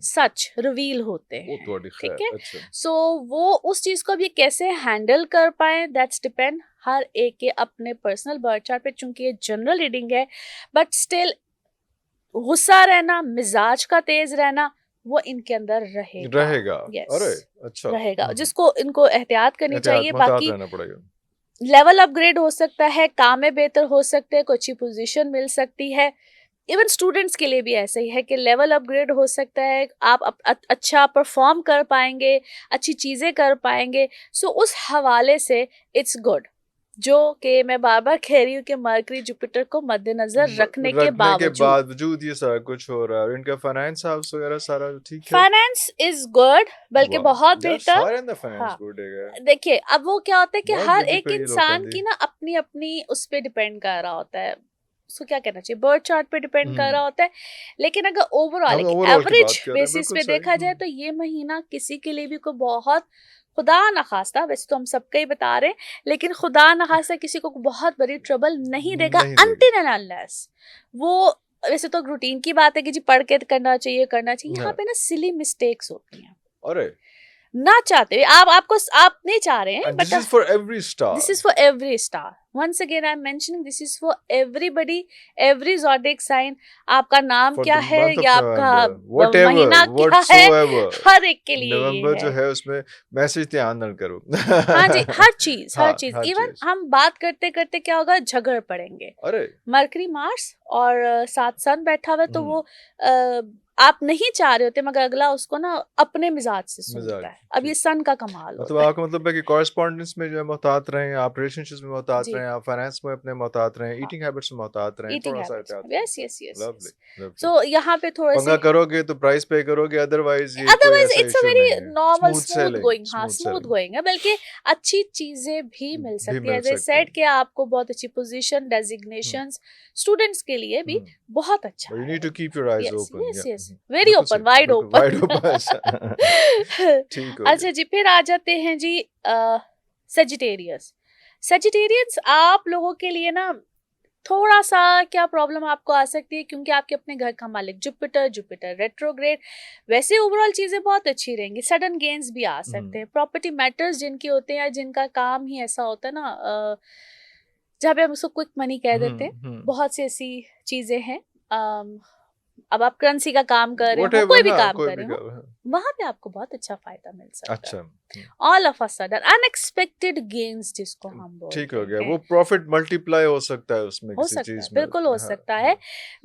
सच रिवील होते हैं, ठीक है। अच्छा। सो वो उस चीज को भी कैसे हैंडल कर पाए, दैट्स डिपेंड हर एक के अपने पर्सनल बर्थ चार्ट पे, चूंकि ये जनरल रीडिंग है बट स्टिल गुस्सा रहना, मिजाज का तेज रहना वो इनके अंदर रहेगा। Yes, अरे अच्छा, रहेगा, जिसको इनको एहतियात करनी चाहिए। एहतियात बाकी रहना पड़ेगा। लेवल अपग्रेड हो सकता है, काम में बेहतर हो सकते हैं, कोई अच्छी पोजीशन मिल सकती है। इवन स्टूडेंट्स के लिए भी ऐसा ही है कि लेवल अपग्रेड हो सकता है, आप अच्छा परफॉर्म कर पाएंगे, अच्छी चीज़ें कर पाएंगे। सो उस हवाले से इट्स गुड, जो कि मैं बार बार कह रही हूँ कि मरकरी जुपिटर को मद्देनजर रखने के बावजूद ये सारा कुछ हो रहा है, और इनका फाइनेंस हाउस वगैरह सारा ठीक है। फाइनेंस इज गुड, बल्कि बहुत बेहतर। हाँ, देखिए अब वो क्या होता है कि बहुत हर बिजी एक पे ये इंसान लोग की ना अपनी अपनी उस पे डिपेंड कर रहा होता है, उसको क्या कहना चाहिए, बर्थ चार्ट पे डिपेंड कर रहा होता है। लेकिन अगर ओवरऑल एवरेज बेसिस पे देखा जाए तो ये महीना किसी के लिए भी कोई बहुत, खुदा न खास्ता, वैसे तो हम सबका ही बता रहे हैं, लेकिन खुदा न खास्ता किसी को बहुत बड़ी ट्रबल नहीं देगा अनटिल एंड अनलेस वो, वैसे तो रूटीन की बात है कि जी पढ़ के करना चाहिए यहाँ पे ना सिली मिस्टेक्स होती हैं। अरे ना चाहते आप नहीं चाह रहे हैं, this is for every star. This is for every star. Once again I'm mentioning this is for everybody, every zodiac sign. आपका नाम क्या है या आपका महीना क्या है, हर एक के लिए नवंबर जो है उसमें मैसेज ध्यान न करो। हाँ जी, हर चीज इवन हम बात करते करते क्या होगा, झगड़ पड़ेंगे। अरे मरकरी मार्स और साथ सन बैठा हुआ, तो वो आप नहीं चाह रहे होते मगर अगला उसको ना अपने मिजाज से सुनता है। अब ये सन का कमाल होता है। आपका मतलब है कि कॉरेस्पॉन्डेंस में जो है मोहतात रहें, आप रिलेशनशिप्स में मोहतात रहें, आप फाइनेंस में अपने मोहतात रहें, ईटिंग हैबिट्स में मोहतात रहें, थोड़ा सा एहतियात। यस। सो यहाँ पे थोड़ा सा करोगे तो प्राइस पे करोगे, otherwise it's a very normal smooth going. हाँ, स्मूथ गोइंग है, बल्कि अच्छी चीजें भी मिल सकती है। एज आई सेड कि आपको बहुत अच्छी पोजीशन, डेजिग्नेशंस स्टूडेंट्स के लिए भी बहुत अच्छा है। You need to keep your eyes open. Yes. Very open, wide open. अच्छा जी, फिर आ जाते हैं जी सेजिटेरियंस। आप लोगों के लिए ना थोड़ा सा क्या प्रॉब्लम आपको आ सकती है, क्योंकि आपके अपने घर का मालिक जुपिटर रेट्रोग्रेड। वैसे ओवरऑल चीजें बहुत अच्छी रहेंगी, सडन गेन्स भी आ सकते हैं, प्रॉपर्टी मैटर्स जिनके होते हैं, जिनका काम ही ऐसा होता है ना जहाँ पे हम उसको क्विक मनी कह देते हैं, बहुत सी ऐसी चीजें हैं। अब आप करेंसी का काम कर रहे हो, कोई भी काम कर रहे हो, वहां पे आपको बहुत अच्छा फायदा मिल सकता है। All of a sudden unexpected gains जिसको हम बोलते हैं, ठीक हो गया, वो प्रॉफिट मल्टीप्लाई हो सकता है उसमें, हो सकता है, बिल्कुल हो सकता है।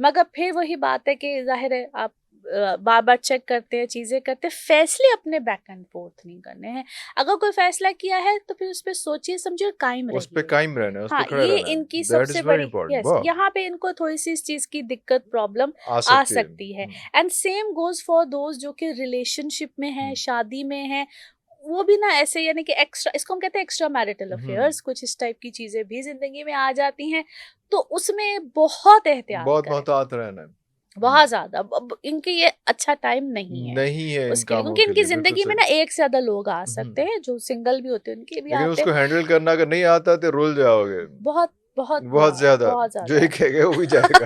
मगर फिर वही बात है कि जाहिर है आप बार बार चेक करते हैं, चीजें करते हैं, फैसले अपने बैक एंड फोर्थ नहीं करने हैं। अगर कोई फैसला किया है तो फिर उस पे सोचिए समझिए, कायम रहिए, उस पे कायम रहना, हाँ, ये इनकी सबसे बड़ी यहाँ पे इनको थोड़ी सी इस चीज की दिक्कत, प्रॉब्लम आ सकती है। And same goes for those जो कि रिलेशनशिप में है, शादी में है, वो भी ना ऐसे, यानी कि एक्स्ट्रा, इसको हम कहते हैं एक्स्ट्रा मैरिटल अफेयर्स, कुछ इस टाइप की चीजें भी जिंदगी में आ जाती हैं, तो उसमें बहुत एहतियात, बहुत मोहतात रहना, बहुत ज्यादा। इनके ये अच्छा टाइम नहीं है उसके लिए, क्योंकि इनकी जिंदगी में ना एक से ज्यादा लोग आ सकते हैं, जो सिंगल भी होते हैं उनके भी आते हैं। उसको हैंडल करना अगर नहीं आता तो रुल जाओगे बहुत ज्यादा, जो एक है वो भी जाएगा।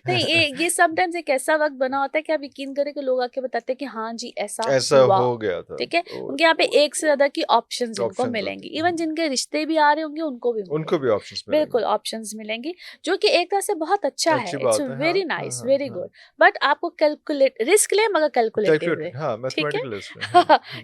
नहीं, ये समटाइम्स एक ऐसा वक्त बना होता है कि आप यकीन करें कि लोग आके बताते हैं कि हाँ जी ऐसा हो गया था, ठीक है। उनके यहाँ पे एक से ज्यादा की ऑप्शंस इनको मिलेंगी। इवन जिनके रिश्ते भी आ रहे होंगे उनको भी ऑप्शंस, बिल्कुल ऑप्शंस मिलेंगी, जो कि एक तरह से बहुत अच्छा है। It's very nice, very good. But आपको कैलकुलेट रिस्क ले, मगर कैलकुलेटिव, ठीक है,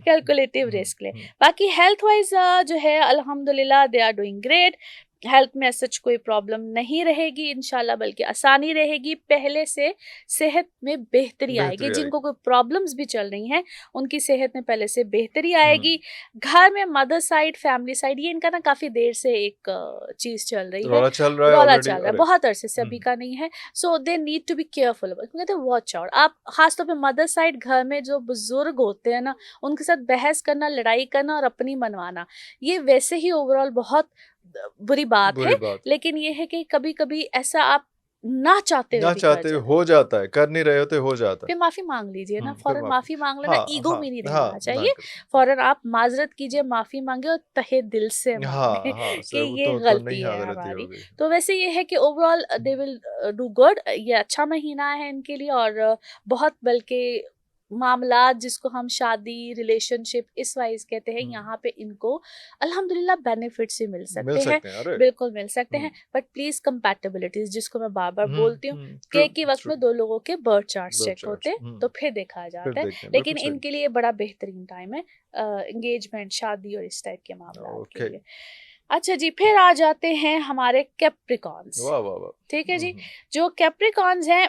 कैलकुलेटिव रिस्क ले। बाकी हेल्थ वाइज जो है अल्हम्दुलिल्लाह they are doing great. Health में सच कोई प्रॉब्लम नहीं रहेगी इंशाल्लाह, बल्कि आसानी रहेगी, पहले से सेहत में बेहतरी आएगी। जिनको कोई प्रॉब्लम्स भी चल रही हैं उनकी सेहत में पहले से बेहतरी आएगी। घर में मदर साइड, फैमिली साइड, ये इनका ना काफी देर से एक चीज चल रही है, रौला चल रहा है बहुत अरसे से, अभी का नहीं है। So they need to be careful, कहते हैं वॉच आउट। आप खासतौर पर मदर साइड घर में जो बुजुर्ग होते हैं ना, उनके साथ बहस करना, लड़ाई करना और अपनी मनवाना, ये वैसे ही ओवरऑल बहुत बुरी बात है। लेकिन ये है कि कभी कभी ऐसा आप ना चाहते हो जाता है, कर नहीं रहे होते हो जाता है, फिर माफी मांग लीजिए ना, फौरन माफी मांग लेना, ईगो में नहीं रहना चाहिए। फौरन आप माजरत कीजिए, माफी मांगे और तहे दिल से मांगे कि ये गलती है हमारी। तो वैसे ये है कि overall they will do good. ये अच्छा महीना है इनके लिए, और बहुत बल्कि मामलात जिसको हम शादी, रिलेशनशिप इस वाइज कहते हैं, यहाँ पे इनको अल्हम्दुलिल्लाह बेनिफिट्स ही मिल सकते हैं, बिल्कुल मिल सकते हैं। बट प्लीज कंपैटिबिलिटीज, जिसको मैं बार बार बोलती हूँ कि एक ही वक्त में दो लोगों के बर्थ चार्ट चेक होते हैं तो फिर देखा जाता है। लेकिन इनके लिए बड़ा बेहतरीन टाइम है एंगेजमेंट, शादी और इस टाइप के मामलों के लिए। अच्छा जी, फिर आ जाते हैं हमारे कैप्रिकॉन्स। ठीक है जी, जो कैप्रिकॉन्स हैं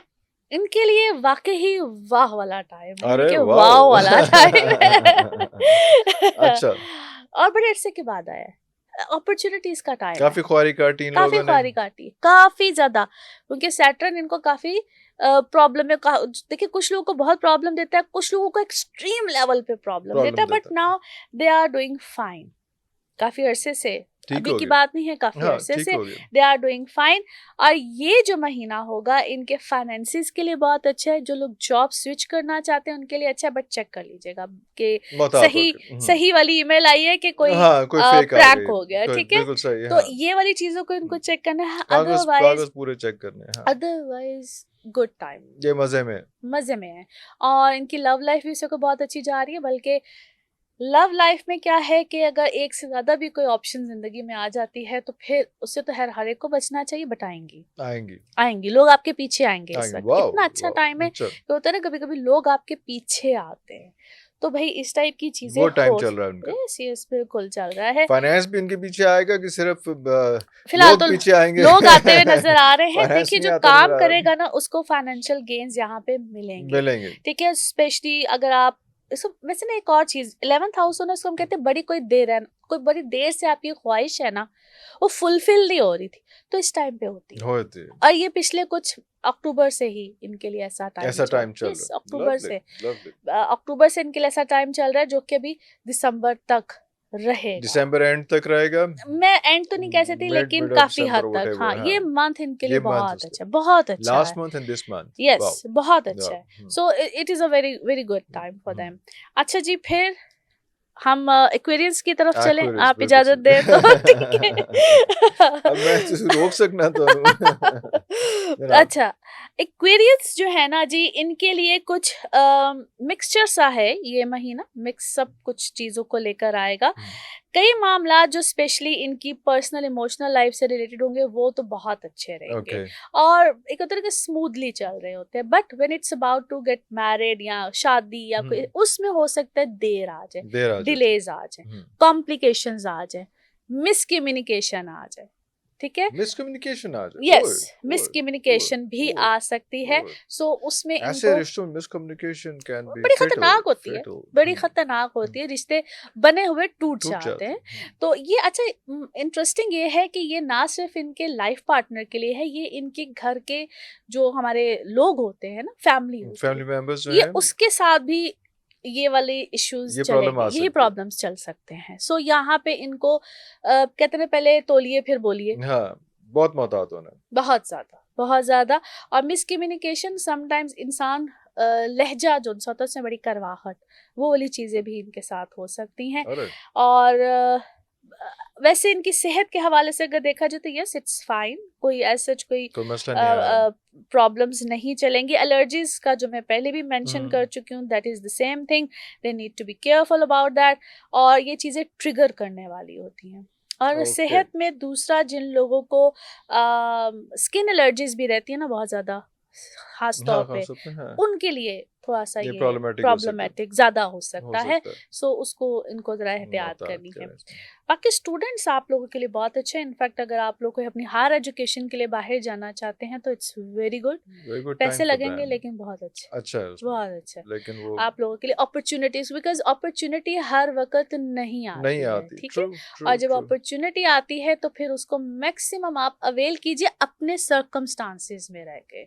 इनके लिए वाकई ही वाह वाला टाइम है, अरे वाह वाला टाइम है। अच्छा, और बड़े अरसे के बाद आया है, अपॉर्चुनिटीज का टाइम, काफी ख्वारी काटी काफी ज्यादा, क्योंकि सैटर्न इनको काफी प्रॉब्लम में, देखिए कुछ लोगों को बहुत प्रॉब्लम देता है, कुछ लोगों को एक्सट्रीम लेवल पे प्रॉब्लम देता है, but now they are doing fine. काफी अरसे से, अभी की बात नहीं है, काफी अरसे से दे आर डूइंग फाइन। और ये जो महीना होगा इनके फाइनेंसिस के लिए बहुत अच्छा है। जो लोग जॉब स्विच करना चाहते हैं उनके लिए अच्छा है, बट चेक कर लीजिएगा कि सही वाली ईमेल आई है कि कोई प्रैंक हो गया, ठीक है। तो ये वाली चीजों को इनको चेक करना है, अदरवाइज पूरे चेक करने हैं, अदरवाइज गुड टाइम, ये मजे में है। और इनकी लव लाइफ भी इसको बहुत अच्छी जा रही है। बल्कि लव लाइफ में क्या है कि अगर एक से ज्यादा भी कोई ऑप्शन जिंदगी में आ जाती है तो फिर उससे तो हर एक को बचना चाहिए, बट आएंगी लोग आपके पीछे आएंगे। इस वक्त इतना अच्छा टाइम है कि होता है ना, कभी कभी लोग आपके पीछे आते हैं, तो भाई इस टाइप की चीजें, वो टाइम चल रहा है उनका। यस बिल्कुल चल रहा है। फाइनेंस भी इनके पीछे आएगा कि सिर्फ फिलहाल तो पीछे आएंगे, लोग आते हुए नजर आ रहे हैं। देखिए जो काम करेगा ना उसको फाइनेंशियल गेन्स यहाँ पे मिलेंगे, ठीक है। स्पेशली अगर आप इसको, वैसे ना एक और चीज, 11th हाउस होना इसको हम कहते हैं बड़ी कोई बड़ी देर से आपकी ख्वाहिश है ना, वो फुलफिल नहीं हो रही थी, तो इस टाइम पे होती है। और ये पिछले कुछ अक्टूबर से ही इनके लिए ऐसा टाइम चल रहा है। अक्टूबर से इनके लिए ऐसा टाइम चल रहा है, जो कि अभी दिसंबर तक रहेगा, दिसंबर एंड तक रहेगा। मैं एंड तो नहीं कह सकती, लेकिन काफी हद तक, हाँ, ये मंथ इनके लिए बहुत अच्छा, बहुत अच्छा, last month and this month, yes, बहुत अच्छा है। So it is a very very good time for them. अच्छा जी, फिर हम एक्वेरियंस की तरफ चलें, आप इजाजत दें तो, ठीक है। अब मैं रोक सकना तो। अच्छा, एक्वेरियंस जो है ना जी, इनके लिए कुछ मिक्सचर सा है ये महीना, मिक्स सब कुछ चीजों को लेकर आएगा। कई मामला जो स्पेशली इनकी पर्सनल इमोशनल लाइफ से रिलेटेड होंगे वो तो बहुत अच्छे रहेंगे, और एक तरह के स्मूथली चल रहे होते हैं। But when it's about to get married या शादी या कोई, उसमें हो सकता है देर आ जाए, डिलेज आ जाए, कॉम्प्लिकेशंस आ जाए, मिसकम्युनिकेशन आ जाए, ठीक है, मिसकम्युनिकेशन आ जाए, यस, मिसकम्युनिकेशन भी आ सकती है। सो उसमें ऐसे रिश्तों में मिसकम्युनिकेशन कैन बी बड़ी खतरनाक होती है, बड़ी खतरनाक होती है, रिश्ते बने हुए टूट जाते हैं। तो ये अच्छा इंटरेस्टिंग ये है कि ये ना सिर्फ इनके लाइफ पार्टनर के लिए है, ये इनके घर के जो हमारे लोग होते हैं ना, फैमिली मेंबर्स, ये उसके साथ भी ये वाले इश्यूज चलेंगे, यही प्रॉब्लम्स चल सकते हैं। सो यहाँ पे इनको कहते हैं पहले तोलिए फिर बोलिए, हाँ, बहुत मोहतात होना, बहुत ज्यादा। और मिसकम्युनिकेशन, समटाइम्स इंसान लहजा जो होता है उसमें बड़ी करवाहट, वो वाली चीजें भी इनके साथ हो सकती हैं। और वैसे इनकी सेहत के हवाले से अगर देखा जाए तो यस इट्स फाइन, कोई ऐसा कोई प्रॉब्लम्स नहीं चलेंगी। एलर्जीज का जो मैं पहले भी मेंशन कर चुकी हूँ, that is the same thing, they need to be careful about that. और ये चीजें ट्रिगर करने वाली होती हैं। और सेहत में दूसरा, जिन लोगों को स्किन एलर्जीज भी रहती है ना बहुत ज्यादा, खास तौर पे, उनके लिए थोड़ा सा ये प्रॉब्लमेटिक प्रॉब्लमेटिक ज्यादा हो सकता है, है। सो उसको इनको जरा एहतियात करनी है। करना चाहिए। बाकी स्टूडेंट्स आप लोगों के लिए बहुत अच्छे हैं। इनफैक्ट अगर आप लोग को अपनी हायर एजुकेशन के लिए बाहर जाना चाहते हैं तो it's very good. Very good पैसे time for लगेंगे them. लेकिन बहुत अच्छे, अच्छा है उसमें, बहुत अच्छा लेकिन वो आप लोगों के लिए अपॉर्चुनिटीज, बिकॉज अपॉर्चुनिटी हर वक्त नहीं आती है, आती। ठीक है। ट्रू और जब ट्रू अपॉर्चुनिटी आती है तो फिर उसको मैक्सिमम आप अवेल कीजिए अपने सर्कमस्टांसेस में रह के,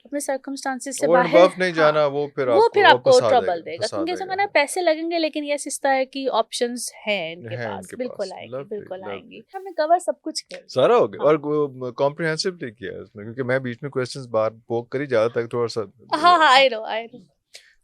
अपने सर्कमस्टांसेस से ओवर एंड बाहर। अबव नहीं जाना, हाँ, वो फिर वो फिर आपको वापस आ ट्रबल जाएगा, देगा, फंसा क्योंकि ऐसा देगा। कहना है पैसे लगेंगे लेकिन ये सिस्ता है कि ऑप्शंस हैं इनके है पास, इनके बिल्कुल पास। आएंगे, Lovely, बिल्कुल lovely. आएंगी। हमने कवर सब कुछ किया। सारा हो गया हाँ। और कॉम्प्रिहेंसिवली किया है इसमें, क्योंकि मैं बीच में क्वेश्चंस बार पोक करी ज्यादा तक थोड़ा सा। हाँ हाँ, आई नो।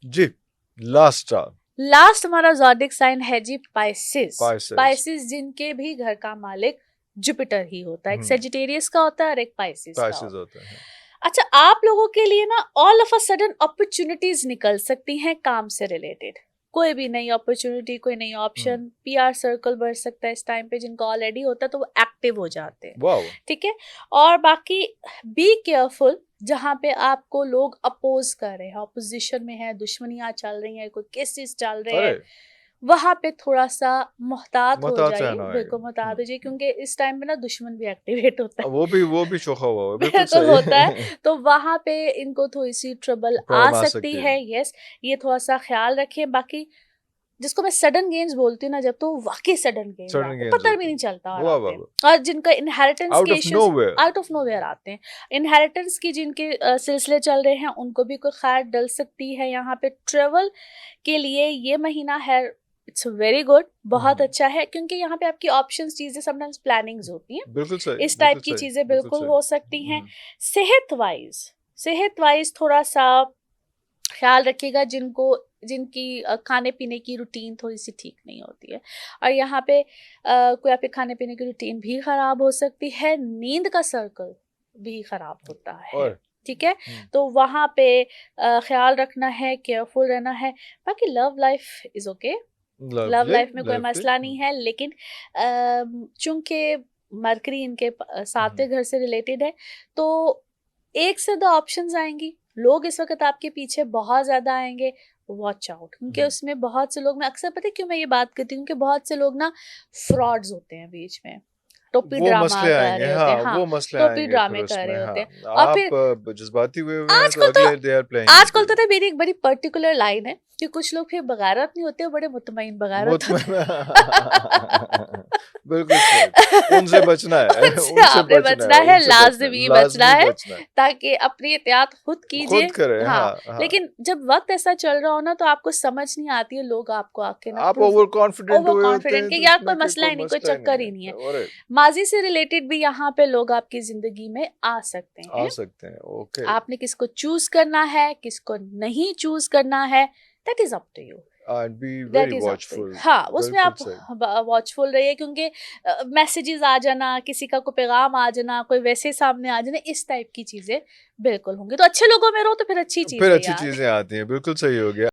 जी, लास्ट स्टार, लास्ट हमारा ज़ोडिक साइन है जी पाइसेस। Pisces. पाइसेस जिनके भी घर का मालिक जुपिटर ही होता है, एक सेजिटेरियस का होता है और एक पाइसेस का पाइसेस होता है। होता है। अच्छा, आप लोगों के लिए ना all of a sudden opportunities निकल सकती हैं काम से रिलेटेड, कोई भी नई अपॉर्चुनिटी, कोई नई ऑप्शन, पीआर सर्कल बढ़ सकता है इस टाइम पे, जिनको ऑलरेडी होता है तो वो एक्टिव हो जाते हैं, वाओ। ठीक है। और बाकी बी केयरफुल, जहाँ पे आपको लोग अपोज कर रहे हैं, अपोजिशन में है, दुश्मनियां चल रही हैं, कोई केसेस चल रहे हैं, वहां पे थोड़ा सा मोहतात हो जाइए, बिल्कुल मोहतात हो जाइए, क्योंकि इस टाइम पे ना दुश्मन भी एक्टिवेट होता है, वो भी चोखा हुआ है, बिल्कुल होता है, तो वहां पे इनको थोड़ी सी ट्रबल आ सकती है। यस, ये थोड़ा सा ख्याल रखें। बाकी जिसको मैं सडन गेन्स बोलती हूँ ना, जब तो वाकई सडन गेन्स पता भी नहीं चलता और आते हैं। और जिनका इनहेरिटेंस के इश्यूज आउट ऑफ नोवेयर आते हैं, इनहेरिटेंस की जिनके सिलसिले चल रहे हैं, उनको भी कोई खैर डल सकती है। यहाँ पे ट्रेवल के लिए ये महीना है, इट्स वेरी गुड, बहुत अच्छा है, क्योंकि यहाँ पे आपकी ऑप्शंस, चीजें समटाइम्स प्लानिंग्स होती हैं, बिल्कुल सही, इस टाइप की चीजें बिल्कुल हो सकती हैं। सेहत वाइज थोड़ा सा ख्याल रखिएगा, जिनकी खाने पीने की रूटीन थोड़ी सी ठीक नहीं होती है, और यहाँ पे कोई आपके खाने पीने की रूटीन भी खराब हो सकती है, नींद का सर्कल भी खराब होता है, ठीक है। तो वहाँ पे ख्याल रखना है, केयरफुल रहना है। बाकी love life is okay, love life में कोई मसला नहीं है, लेकिन चूंकि मरकरी इनके सातवें घर से रिलेटेड है, तो एक से दो ऑप्शंस आएंगी, लोग इस वक्त आपके पीछे बहुत ज्यादा आएंगे, वॉच आउट, क्योंकि उसमें बहुत से लोग, मैं अक्सर पता है क्यों मैं ये बात करती हूँ, कि बहुत से लोग ना फ्रॉड्स होते हैं बीच में, टोपी ड्रामा कर रहे होते हैं, हाँ, टोपी ड्रामे कर रहे होते हैं, और फिर जज्बाती हुए हैं, तो अगले दे आर प्लेइंग। आजकल तो मेरी एक बड़ी पर्टिकुलर लाइन है कि कुछ लोग फिर बगारत नहीं होते, बड़े मुतमईन बगारत होते हैं। बिल्कुल उनसे बचना है, उनसे बचना है, लाजमी बचना है, ताकि अपनी एहतियात खुद कीजिए। हाँ, लेकिन जब वक्त ऐसा चल रहा हो ना, तो आपको समझ नहीं आती है, लोग आपको आके ना आप ओवर कॉन्फिडेंट कि यार कोई मसला ही नहीं, कोई चक्कर ही नहीं है। माजी से रिलेटेड भी यहाँ पे लोग आपकी जिंदगी में आ सकते हैं। ओके। आपने किसको चूज करना है, किसको नहीं चूज करना है, that is up to you. Be very watchful. हाँ, उसमें आप वॉचफुल रहिए, क्योंकि मैसेजेस आ जाना, किसी का कोई पैगाम आ जाना, कोई वैसे सामने आ जाना, इस टाइप की चीजें बिल्कुल होंगी। तो अच्छे लोगों में रहो तो फिर अच्छी चीजें आती हैं। बिल्कुल सही हो गया।